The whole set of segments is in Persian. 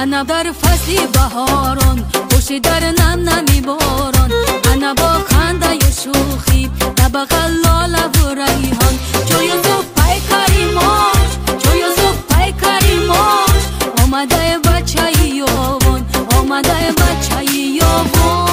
انا در فصل بهاران خوشی در نم نمی باران انا با خنده و شوخی در بغل لاله و ریحان جوی زو پای کریماش جوی زو پای کریماش آمده بچه یوان آمده بچه یوان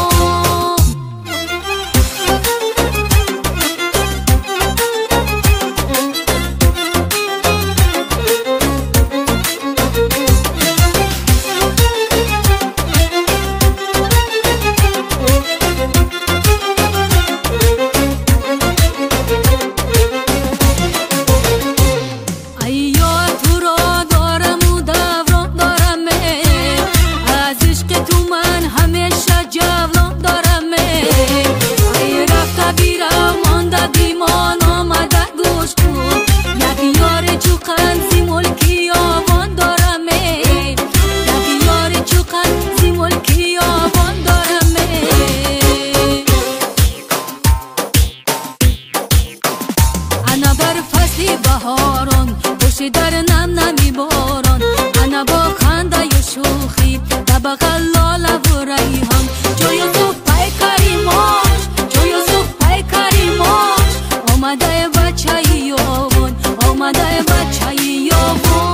بهاران خوشی در نم نمی باران انا با خنده و شوخی در بغل لاله و ریحان جوی زو پای کریماش جوی زو پای کریماش آمده بچه یوان آمده بچه یوان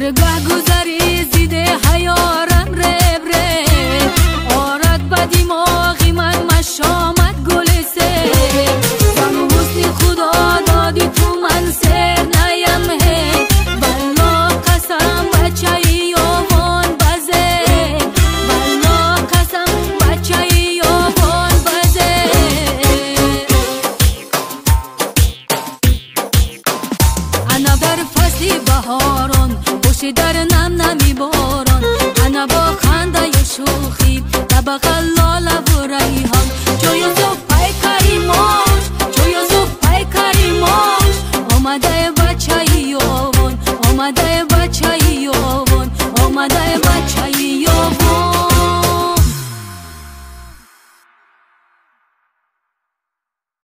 هرگاه گذری زیده حیارم رب رب آرد با دماغی من مشامت گل سر زن حسن خدا دادی تو من سر نیم هی بلا قسم بچه یوان بزه بلا قسم بچه یوان بزه انا در فصل بهاران خوشی در نم نمی باران انا با خنده و شوخی در بغل لاله و ریحان جوی زو پای کریماش جوی زو پای کریماش آمده بچه یوان آمده بچه یوان آمده بچه یوان